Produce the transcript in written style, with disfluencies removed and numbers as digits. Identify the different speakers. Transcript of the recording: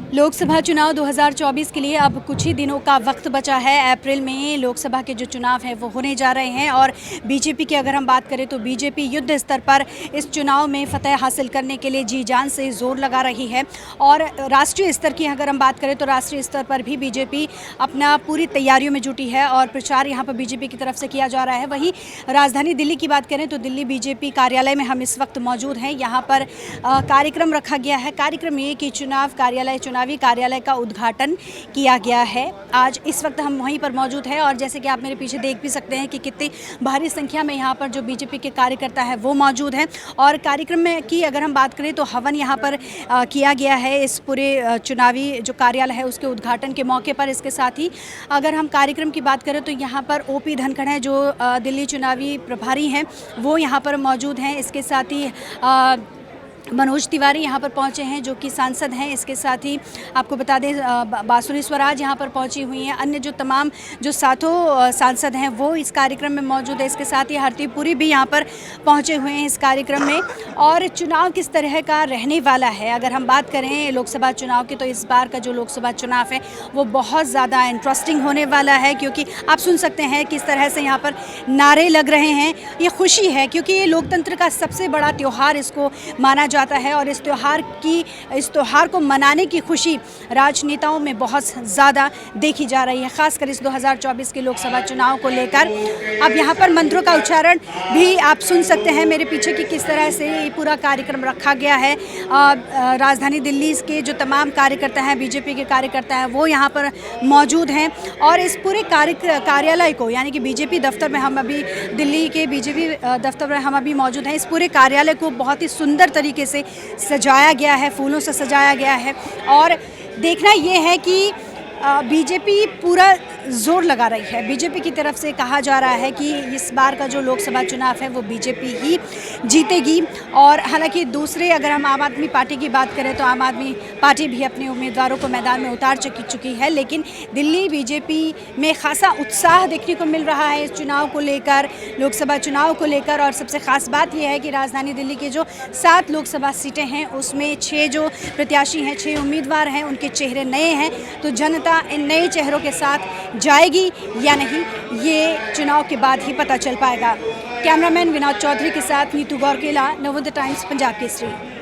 Speaker 1: लोकसभा चुनाव 2024 के लिए अब कुछ ही दिनों का वक्त बचा है। अप्रैल में लोकसभा के जो चुनाव हैं वो होने जा रहे हैं और बीजेपी की अगर हम बात करें तो बीजेपी युद्ध स्तर पर इस चुनाव में फतह हासिल करने के लिए जी जान से जोर लगा रही है। और राष्ट्रीय स्तर की अगर हम बात करें तो राष्ट्रीय स्तर पर भी बीजेपी अपना पूरी तैयारियों में जुटी है और प्रचार यहाँ पर बीजेपी की तरफ से किया जा रहा है। वहीं राजधानी दिल्ली की बात करें तो दिल्ली बीजेपी कार्यालय में हम इस वक्त मौजूद हैं। यहाँ पर कार्यक्रम रखा गया है। कार्यक्रम ये कि चुनावी कार्यालय का उद्घाटन किया गया है। आज इस वक्त हम वहीं पर मौजूद हैं और जैसे कि आप मेरे पीछे देख भी सकते हैं कि कितनी भारी संख्या में यहाँ पर जो बीजेपी के कार्यकर्ता है वो मौजूद हैं। और कार्यक्रम में की अगर हम बात करें तो हवन यहाँ पर किया गया है इस पूरे चुनावी जो कार्यालय है उसके उद्घाटन के मौके पर। इसके साथ ही अगर हम कार्यक्रम की बात करें तो यहाँ पर ओपी धनखड़ हैं जो दिल्ली चुनावी प्रभारी हैं, वो यहाँ पर मौजूद हैं। इसके साथ ही मनोज तिवारी यहाँ पर पहुँचे हैं जो कि सांसद हैं। इसके साथ ही आपको बता दें बांसुरी स्वराज यहाँ पर पहुँची हुई हैं। अन्य जो तमाम जो सातों सांसद हैं वो इस कार्यक्रम में मौजूद है। इसके साथ ही हरदीप पुरी भी यहाँ पर पहुँचे हुए हैं इस कार्यक्रम में। और चुनाव किस तरह का रहने वाला है अगर हम बात करें लोकसभा चुनाव की तो इस बार का जो लोकसभा चुनाव है वो बहुत ज़्यादा इंटरेस्टिंग होने वाला है, क्योंकि आप सुन सकते हैं किस तरह से यहाँ पर नारे लग रहे हैं। ये खुशी है क्योंकि ये लोकतंत्र का सबसे बड़ा त्यौहार इसको माना जाता है और इस त्यौहार को मनाने की खुशी राजनेताओं में बहुत ज़्यादा देखी जा रही है, खासकर इस 2024 के लोकसभा चुनाव को लेकर। अब यहाँ पर मंत्रों का उच्चारण भी आप सुन सकते हैं मेरे पीछे कि किस तरह से ये पूरा कार्यक्रम रखा गया है। राजधानी दिल्ली के जो तमाम कार्यकर्ता हैं, बीजेपी के कार्यकर्ता हैं, वो यहाँ पर मौजूद हैं। और इस पूरे कार्यालय को यानी कि बीजेपी दफ्तर में हम अभी दिल्ली के बीजेपी दफ्तर में हम अभी मौजूद हैं। इस पूरे कार्यालय को बहुत ही सुंदर तरीके से सजाया गया है, फूलों से सजाया गया है। और देखना ये है कि बीजेपी पूरा जोर लगा रही है। बीजेपी की तरफ से कहा जा रहा है कि इस बार का जो लोकसभा चुनाव है वो बीजेपी ही जीतेगी। और हालांकि दूसरे अगर हम आम आदमी पार्टी की बात करें तो आम आदमी पार्टी भी अपने उम्मीदवारों को मैदान में उतार चुकी है, लेकिन दिल्ली बीजेपी में खासा उत्साह देखने को मिल रहा है इस चुनाव को लेकर, लोकसभा चुनाव को लेकर। और सबसे खास बात यह है कि राजधानी दिल्ली के जो 7 लोकसभा सीटें हैं उसमें 6 जो प्रत्याशी हैं, 6 उम्मीदवार हैं, उनके चेहरे नए हैं। तो जनता इन नए चेहरों के साथ जाएगी या नहीं, ये चुनाव के बाद ही पता चल पाएगा। कैमरामैन विनोद चौधरी के साथ नीतू गौरकेला, नवोदय टाइम्स, पंजाब केसरी।